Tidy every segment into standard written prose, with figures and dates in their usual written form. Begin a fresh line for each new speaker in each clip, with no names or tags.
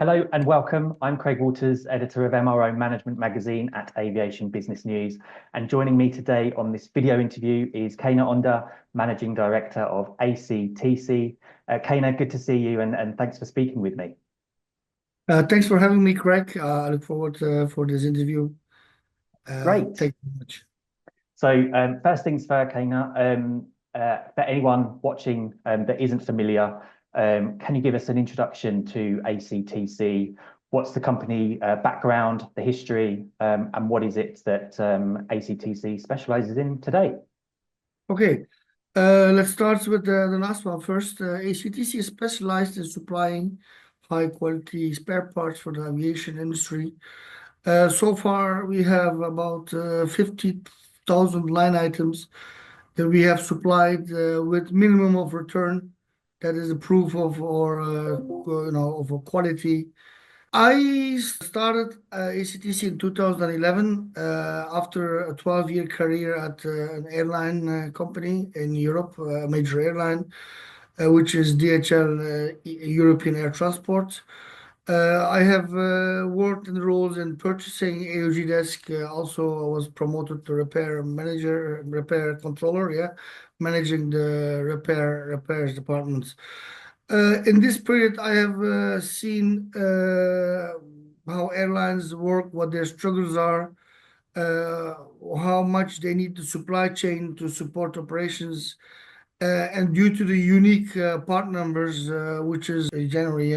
Hello and welcome. I'm Craig Waters, editor of MRO Management Magazine at Aviation Business News. And joining me today on this video interview is Önder, Managing Director of ACTC. Kana, good to see you and thanks for speaking with me.
Thanks for having me, Craig. I look forward for this interview.
Great.
Thank you very much.
So first things first, Kana, for anyone watching that isn't familiar, can you give us an introduction to ACTC? What's the company background, the history, and what is it that ACTC specializes in today?
Okay, let's start with the last one first. ACTC is specialized in supplying high-quality spare parts for the aviation industry. So far, we have about 50,000 line items that we have supplied with minimum of return. That is a proof of our, of our quality. I started ACTC in 2011 after a 12-year career at an airline company in Europe, a major airline, which is DHL European Air Transport. I have worked in roles in purchasing, AOG desk. Also, I was promoted to repair manager, repair controller, managing the repairs departments. In this period, I have seen how airlines work, what their struggles are, uh, how much they need the supply chain to support operations. And due to the unique part numbers, which is generally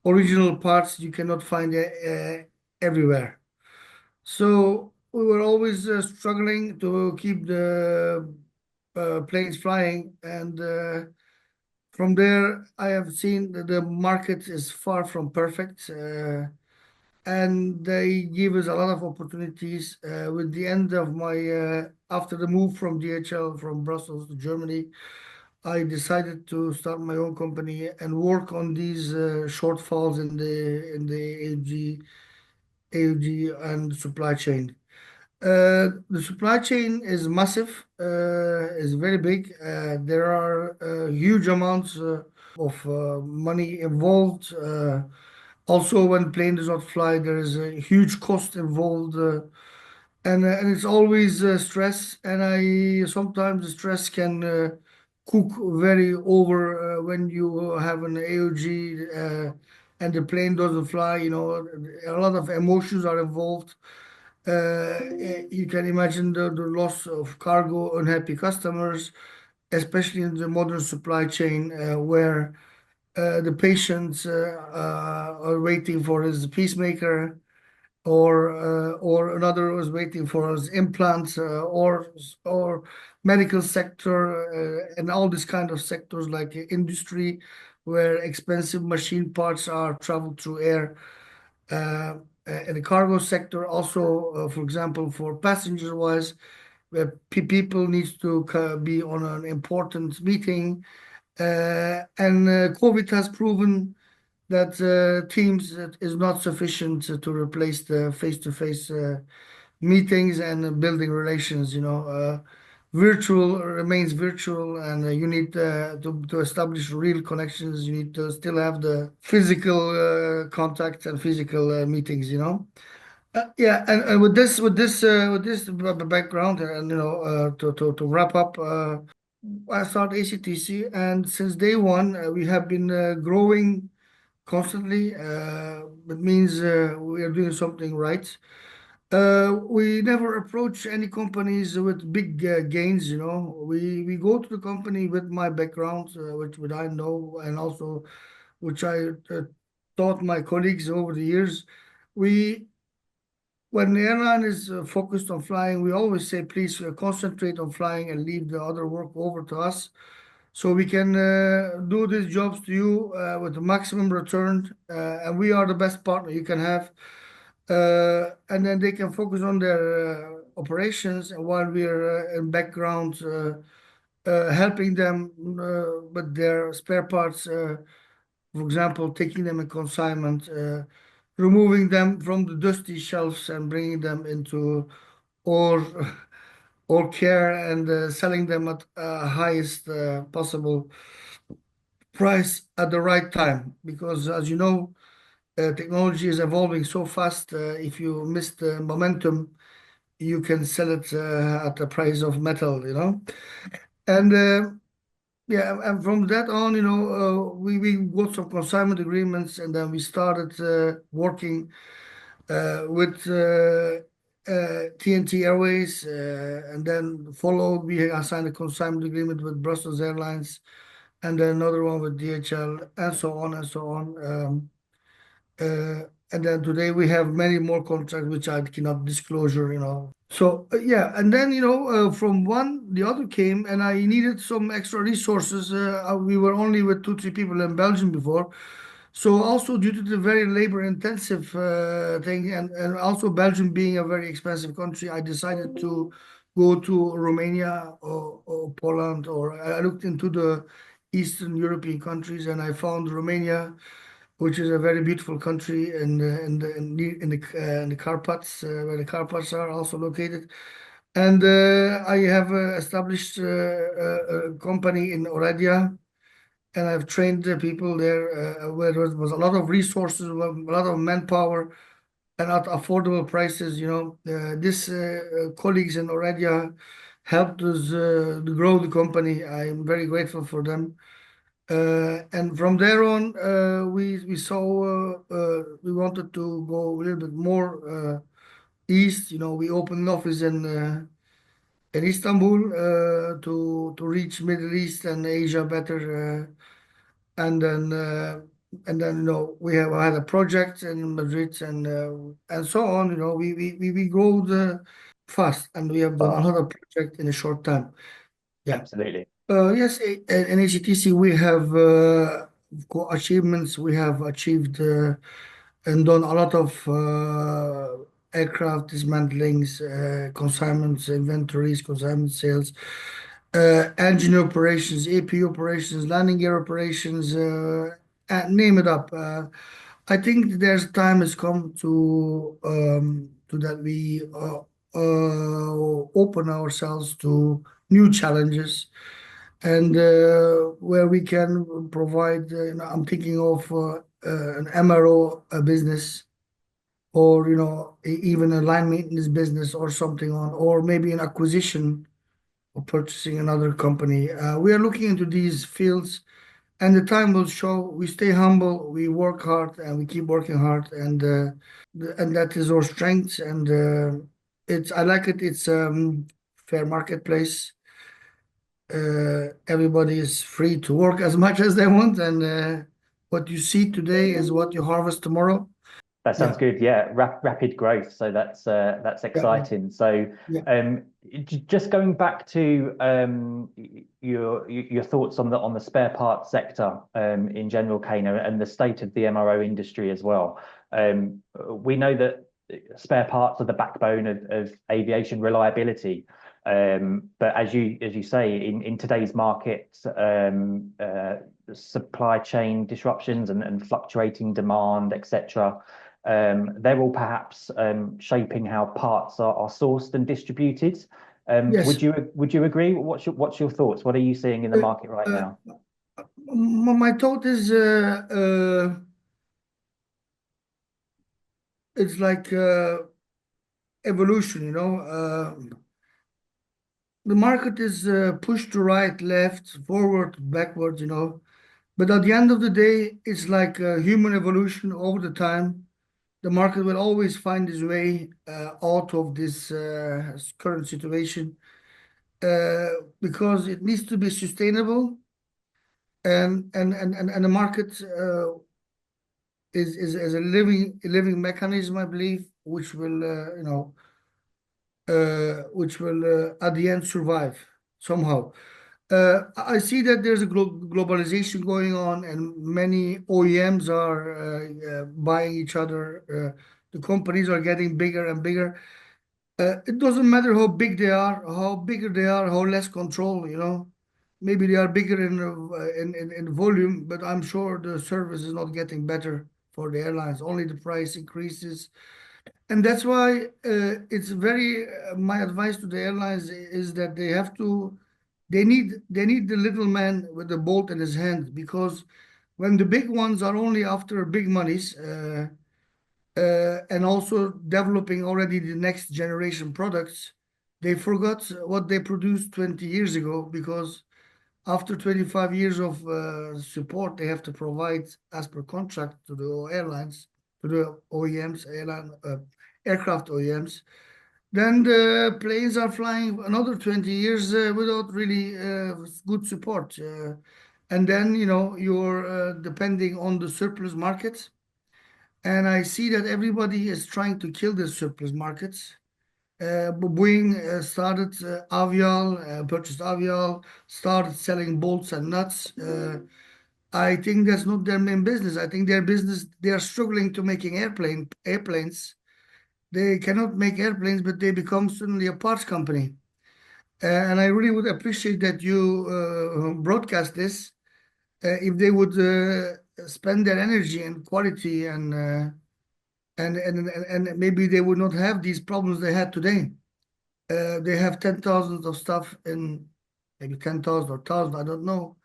original parts you cannot find everywhere. So we were always struggling to keep the planes flying. And from there, I have seen that the market is far from perfect. And they give us a lot of opportunities. With the end of my, after the move from DHL from Brussels to Germany, I decided to start my own company and work on these shortfalls in the AUG and supply chain. The supply chain is massive, is very big. There are huge amounts of money involved. Also, when plane does not fly, there is a huge cost involved, and it's always stress. And I sometimes the stress can cook very over when you have an AOG and the plane doesn't fly. You know, a lot of emotions are involved. You can imagine the loss of cargo, unhappy customers, especially in the modern supply chain where the patients are waiting for his pacemaker, or another was waiting for his implants, or medical sector, and all these kind of sectors like industry, where expensive machine parts are traveled through air. Uh, in the cargo sector, also, for example, for passenger wise, where people needs to be on an important meeting, and COVID has proven that Teams is not sufficient to replace the face-to-face meetings and building relations. Virtual remains virtual, and you need to establish real connections. You need to still have the physical contact and physical meetings. Yeah, and with this background, and to wrap up, I started ACTC, and since day one, we have been growing constantly. It means we are doing something right. We never approach any companies with big gains. We go to the company with my background, which I know, and also which I taught my colleagues over the years. We When the airline is focused on flying, we always say, please concentrate on flying and leave the other work over to us, so we can do these jobs to you with the maximum return, and we are the best partner you can have. And then they can focus on their operations, and while we are in background helping them with their spare parts, for example, taking them in consignment, removing them from the dusty shelves and bringing them into or or care, and selling them at highest possible price at the right time, because as you know, technology is evolving so fast. If you miss the momentum, you can sell it at the price of metal, And yeah, and from that on, we got some consignment agreements, and then we started working with TNT Airways, and then followed, we signed a consignment agreement with Brussels Airlines, and then another one with DHL, and so on and so on. And then today we have many more contracts which I cannot disclosure. So yeah, and then from one the other came, and I needed some extra resources. We were only with 2, 3 people in Belgium before, so also due to the very labor intensive thing, and also Belgium being a very expensive country, I decided to go to Romania or Poland, or I looked into the Eastern European countries, and I found Romania, which is a very beautiful country in the Carpats, where the Carpats are also located. And I have established a company in Oradea, and I've trained the people there, where there was a lot of resources, a lot of manpower, and at affordable prices. This colleagues in Oradea helped us to grow the company. I am very grateful for them. And from there on, we saw we wanted to go a little bit more east. We opened an office in Istanbul to reach Middle East and Asia better. And then we have had a project in Madrid, and so on. We grow fast, and we have done another project in a short time. Yeah.
Absolutely.
Yes, in ACTC we have achievements. We have achieved and done a lot of aircraft dismantlings, consignments, inventories, consignment sales, engine operations, AP operations, landing gear operations, and name it up. I think there's time has come to that we open ourselves to new challenges, and where we can provide. I'm thinking of an MRO business, or even a line maintenance business, or something or maybe an acquisition or purchasing another company. We are looking into these fields, and the time will show. We stay humble, we work hard, and we keep working hard, and that is our strength. And it's I like it. It's fair marketplace. Everybody is free to work as much as they want, and what you see today is what you harvest tomorrow.
That sounds
Yeah,
good. Yeah, rapid growth. So that's
yeah, yeah,
exciting. So
yeah.
just going back to your thoughts on the spare parts sector in general, Kano, and the state of the MRO industry as well. We know that spare parts are the backbone of aviation reliability. But as you say, in today's market, supply chain disruptions and fluctuating demand, etc. They're all perhaps shaping how parts are sourced and distributed.
Yes.
Would you agree? What's your thoughts? What are you seeing in the
Uh,
market right
uh,
now?
my thought is it's like evolution. The market is pushed to right, left, forward, backward. But at the end of the day, it's like human evolution over the time. The market will always find its way out of this current situation, uh, because it needs to be sustainable, and the market is a living mechanism, I believe, which will at the end survive somehow. I see that there's a globalization going on, and many OEMs are buying each other. The companies are getting bigger and bigger. It doesn't matter how big they are, how bigger they are, how less control. Maybe they are bigger in volume, but I'm sure the service is not getting better for the airlines. Only the price increases, and that's why it's very. My advice to the airlines is that they have to they need the little man with the bolt in his hand, because when the big ones are only after big monies, and also developing already the next generation products, they forgot what they produced 20 years ago, because after 25 years of support, they have to provide as per contract to the airlines, to the OEMs, aircraft OEMs. Then the planes are flying another 20 years without really good support. And then, you're depending on the surplus markets. And I see that everybody is trying to kill the surplus markets. Boeing started purchased Avial, started selling bolts and nuts. I think that's not their main business. I think their business, they are struggling to making airplanes. They cannot make airplanes, but they become suddenly a parts company. And I really would appreciate that you broadcast this. If they would spend their energy and quality, and maybe they would not have these problems they had today. They have 10,000 of stuff in, maybe 10,000 or 1,000, I don't know,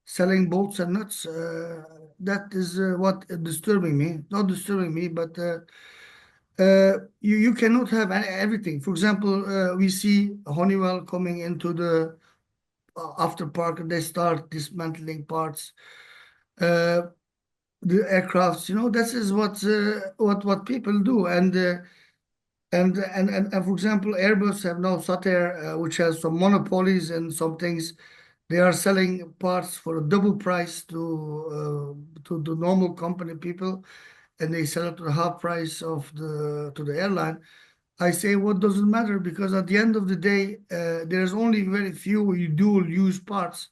selling bolts and nuts. That is what disturbing me. Not disturbing me, but you cannot have everything. For example, we see Honeywell coming into the aftermarket. They start dismantling parts. The aircrafts, this is what people do. And for example, Airbus have now Satair, which has some monopolies and some things. They are selling parts for a double price to the normal company people, and they sell it to the half price of to the airline. I say, what does it matter? Because at the end of the day, there's only very few dual use parts.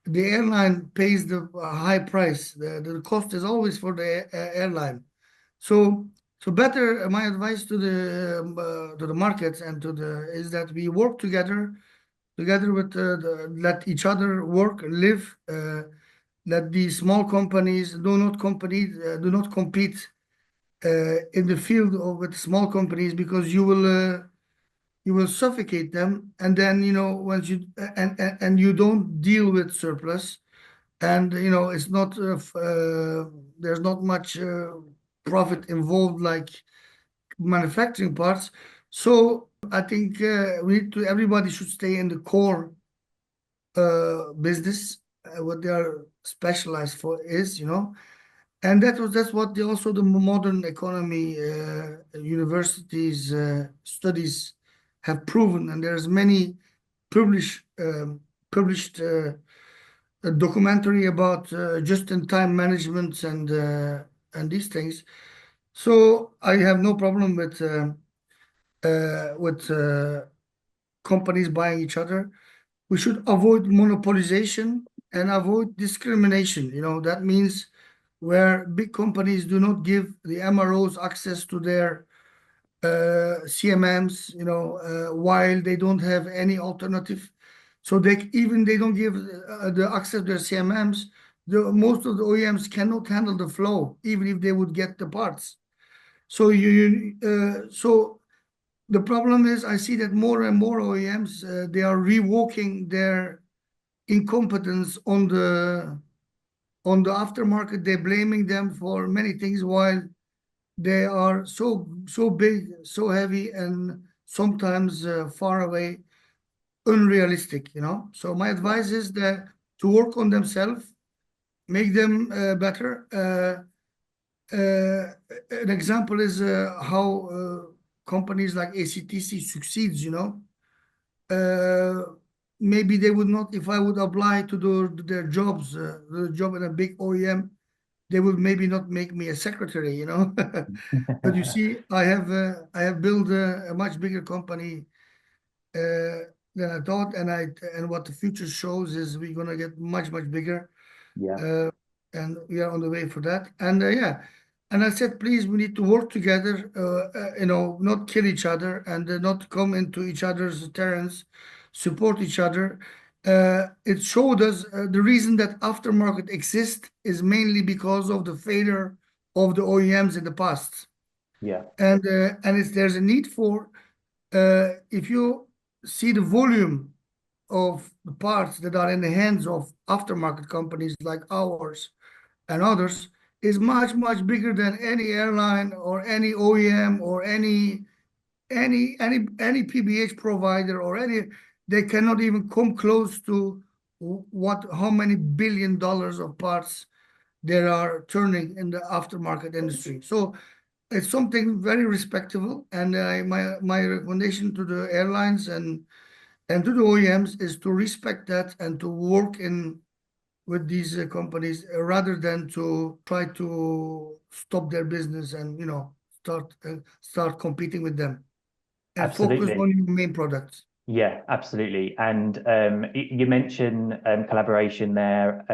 The airline pays the high price. The cost is always for the airline. So better, my advice to the markets and is that we work together with let each other work, live. Let the small companies do not compete in the field with small companies, because you will suffocate them. And then, once you and you don't deal with surplus, and it's not there's not much profit involved like manufacturing parts. So I think everybody should stay in the core business, what they are specialized for is, and that's what also the modern economy universities studies have proven. And there's many published a documentary about just-in-time management and these things. So I have no problem with companies buying each other. We should avoid monopolization and avoid discrimination. That means where big companies do not give the MROs access to their CMMs, while they don't have any alternative. So they don't give the access to their CMMs. Most of the OEMs cannot handle the flow, even if they would get the parts. So so the problem is, I see that more and more OEMs they are revoking their incompetence on the aftermarket. They're blaming them for many things, while they are so big, so heavy, and sometimes far away, unrealistic. So my advice is that to work on themselves, make them better. An example is how companies like ACTC succeeds. Maybe they would not, if I would apply to their jobs, the job in a big OEM, they would maybe not make me a secretary. But you see, I have built a much bigger company than I thought, and what the future shows is we're gonna get much bigger.
Yeah.
And we are on the way for that. And yeah, and I said, please, we need to work together, not kill each other, and not come into each other's terrains, support each other. It showed us the reason that aftermarket exists is mainly because of the failure of the OEMs in the past.
Yeah.
And there's a need for, if you see the volume of the parts that are in the hands of aftermarket companies like ours and others is much, much bigger than any airline or any OEM or any PBH provider or any. They cannot even come close to how many $1 billion of parts there are turning in the aftermarket industry. So it's something very respectable, and my recommendation to the airlines and to the OEMs is to respect that and to work in with these companies rather than to try to stop their business and start competing with them and focus
Absolutely.
on your main products.
Yeah, absolutely. And you mentioned collaboration there,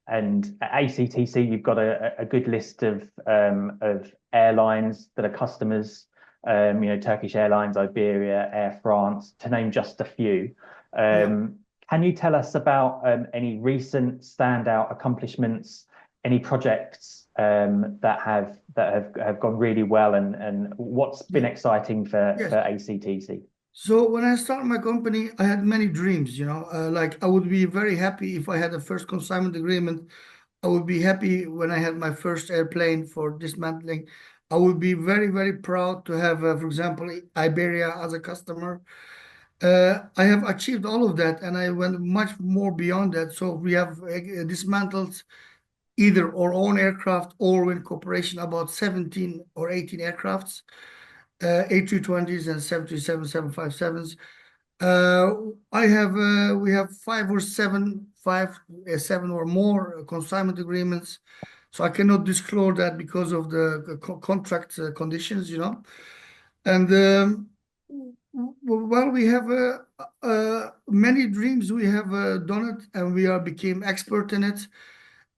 and at ACTC, you've got a good list of airlines that are customers. Turkish Airlines, Iberia, Air France, to name just a few.
Yeah.
Can you tell us about any recent standout accomplishments, any projects that have gone really well, and what's been
Yeah.
exciting for
Yes.
ACTC?
So when I started my company, I had many dreams, like I would be very happy if I had a first consignment agreement. I would be happy when I had my first airplane for dismantling. I would be very, very proud to have, for example, Iberia as a customer. I have achieved all of that, and I went much more beyond that. So we have dismantled either our own aircraft or in cooperation about 17 or 18 aircrafts, A320s and 737, 757s. We have seven or more consignment agreements. So I cannot disclose that because of the contract conditions. And well, we have many dreams. We have done it, and we are became expert in it.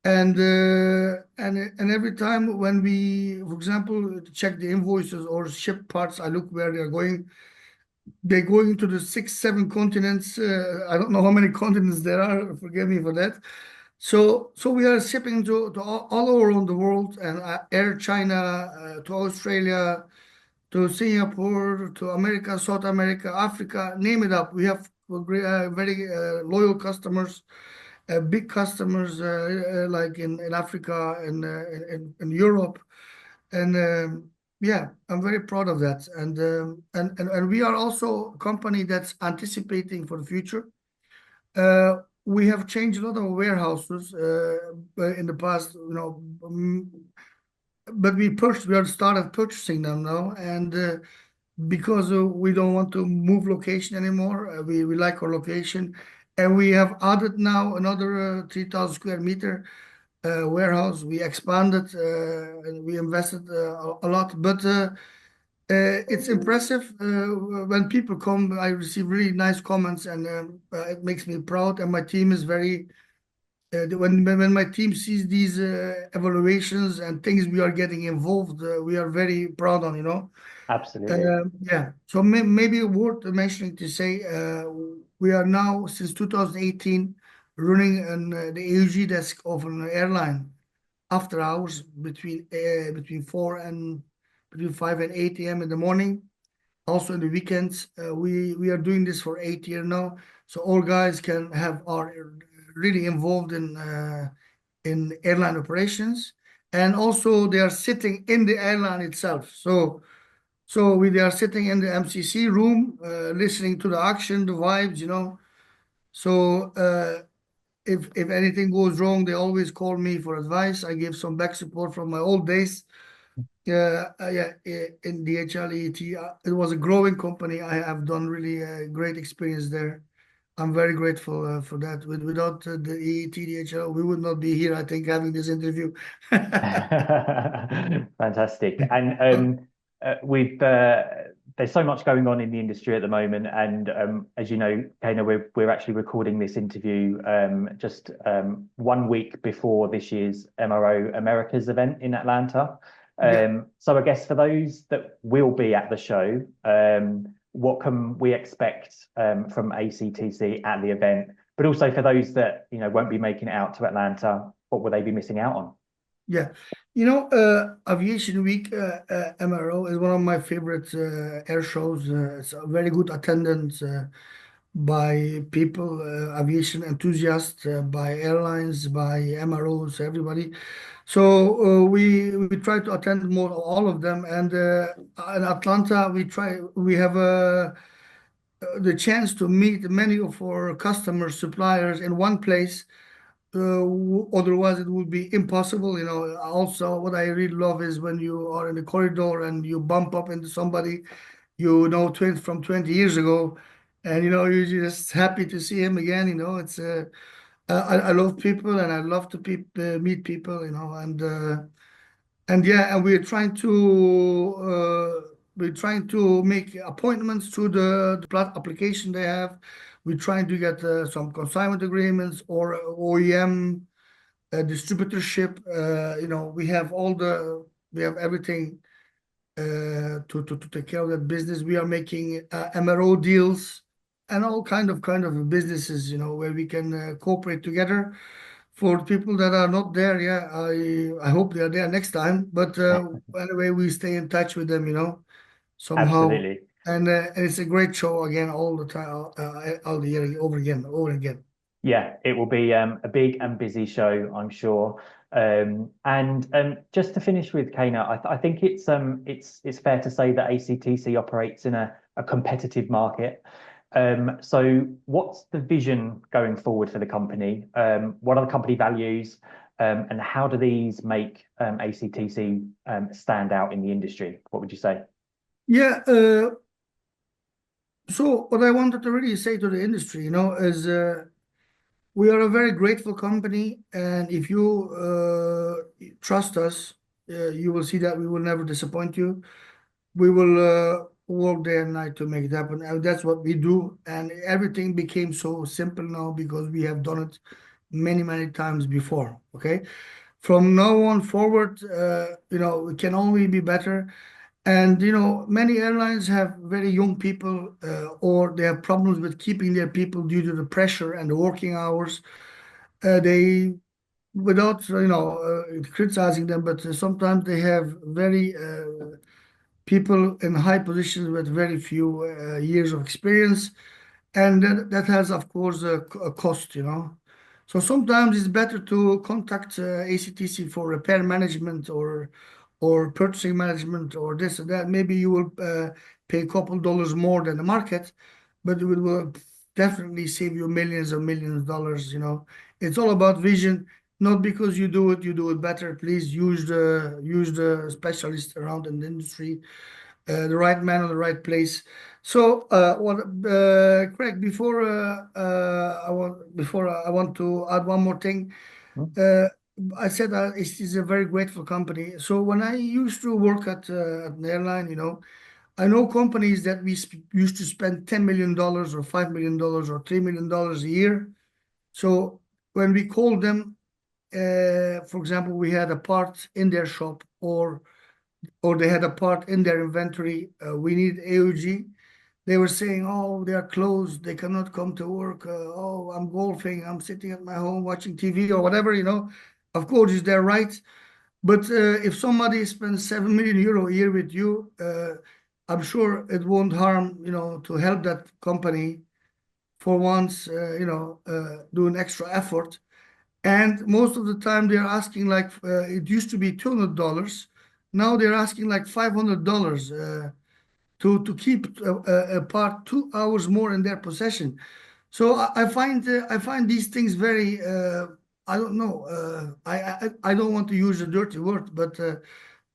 And every time when we, for example, check the invoices or ship parts, I look where they're going. They're going to the 6, 7 continents. I don't know how many continents there are. Forgive me for that. So we are shipping to all around the world, and Air China to Australia, to Singapore, to America, South America, Africa, name it up. We have very loyal customers, big customers like in Africa and in Europe. And yeah, I'm very proud of that. And we are also a company that's anticipating for the future. We have changed a lot of warehouses in the past, but we have started purchasing them now, and because we don't want to move location anymore, we like our location, and we have added now another 3,000 square meter warehouse. We expanded and we invested a lot, but it's impressive when people come. I receive really nice comments, and it makes me proud. And my team is very when my team sees these evaluations and things we are getting involved, we are very proud on.
Absolutely.
Yeah. So maybe worth mentioning to say we are now since 2018 running the AUG desk of an airline after hours between 5 and 8 a.m. in the morning. Also in the weekends, we are doing this for 8 years now, so all guys are really involved in airline operations, and also they are sitting in the airline itself. So they are sitting in the MCC room, listening to the action, the vibes. So if anything goes wrong, they always call me for advice. I give some back support from my old days. Yeah, in DHL EET, it was a growing company. I have done really a great experience there. I'm very grateful for that. Without the EET DHL, we would not be here, I think, having this interview.
Fantastic. And with there's so much going on in the industry at the moment, and as you know, Kana, we're actually recording this interview just 1 week before this year's MRO Americas event in Atlanta.
Yeah.
So I guess for those that will be at the show, what can we expect from ACTC at the event? But also for those that won't be making it out to Atlanta, what will they be missing out on?
Yeah. Aviation Week MRO is one of my favorite air shows. It's a very good attendance. by people, aviation enthusiasts, by airlines, by MROs, everybody. So we try to attend more all of them, and in Atlanta we have the chance to meet many of our customers, suppliers in one place. Otherwise, it would be impossible. Also, what I really love is when you are in the corridor and you bump up into somebody from 20 years ago, and you're just happy to see him again. It's I love people, and I love to meet people. And yeah, and we're trying to make appointments through the application they have. We're trying to get some consignment agreements or OEM distributorship. We have everything to take care of that business. We are making MRO deals and all kind of businesses, where we can cooperate together. For people that are not there, yeah, I hope they are there next time. But anyway, we stay in touch with them, somehow.
Absolutely.
And it's a great show again all the time, all the year over again, over again.
Yeah, it will be a big and busy show, I'm sure. And just to finish with Kana, I think it's fair to say that ACTC operates in a competitive market. So what's the vision going forward for the company? What are the company values? And how do these make ACTC stand out in the industry? What would you say?
Yeah. So what I wanted to really say to the industry, is we are a very grateful company, and if you trust us, you will see that we will never disappoint you. We will work day and night to make it happen, and that's what we do. And everything became so simple now because we have done it many, many times before. Okay, from now on forward, it can only be better. And many airlines have very young people, or they have problems with keeping their people due to the pressure and the working hours. They, without criticizing them, but sometimes they have very people in high positions with very few years of experience, and that has, of course, a cost. So sometimes it's better to contact ACTC for repair management or purchasing management or this and that. Maybe you will pay a couple dollars more than the market, but it will definitely save you millions and millions of dollars. It's all about vision. Not because you do it better. Please use the specialist around in the industry, the right man in the right place. So, Craig, before I want to add one more thing.
Hmm?
Uh, I said that it is a very grateful company. So when I used to work at an airline, I know companies that used to spend $10 million or $5 million or $3 million a year. So when we called them, for example, we had a part in their shop, or they had a part in their inventory. We need AOG. They were saying, "Oh, they are closed. They cannot come to work. Oh, I'm golfing. I'm sitting at my home watching TV or whatever." Of course, they're right. But if somebody spends 7 million euro a year with you, I'm sure it won't harm, to help that company for once, do an extra effort. And most of the time they're asking like, it used to be $200. Now they're asking like $500 to keep a part 2 hours more in their possession. So I find these things very, I don't know, I don't want to use a dirty word, but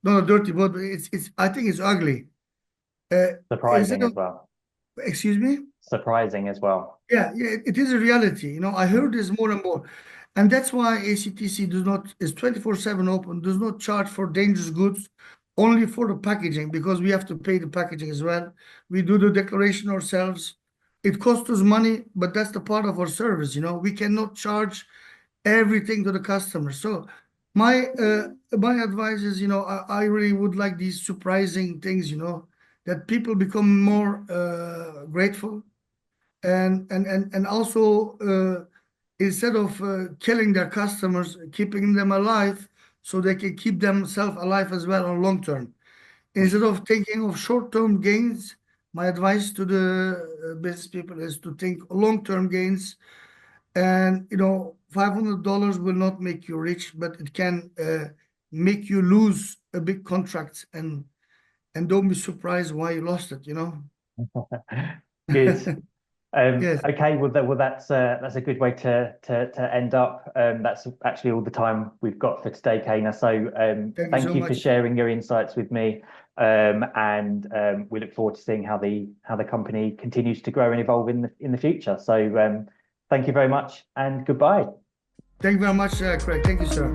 not a dirty word, but it's I think it's ugly. Instead
Surprising as
of,
well.
excuse me?
Surprising as well.
Yeah, yeah, it is a reality. I heard this more and more. And that's why ACTC is 24/7 open, does not charge for dangerous goods, only for the packaging, because we have to pay the packaging as well. We do the declaration ourselves. It costs us money, but that's the part of our service. We cannot charge everything to the customer. So my advice is, I really would like these surprising things, that people become more grateful, and also, instead of killing their customers, keeping them alive so they can keep themselves alive as well on long term. Instead of thinking of short term gains, my advice to the business people is to think long-term gains. And $500 will not make you rich, but it can make you lose a big contract, and don't be surprised why you lost it.
Good.
Yes,
Okay, that's a good way to end up. That's actually all the time we've got for today, Kana. So
thank you
thank
so
you for
much.
sharing your insights with me. And we look forward to seeing how the company continues to grow and evolve in the future. So thank you very much and goodbye.
Thank you very much, Craig. Thank you, sir.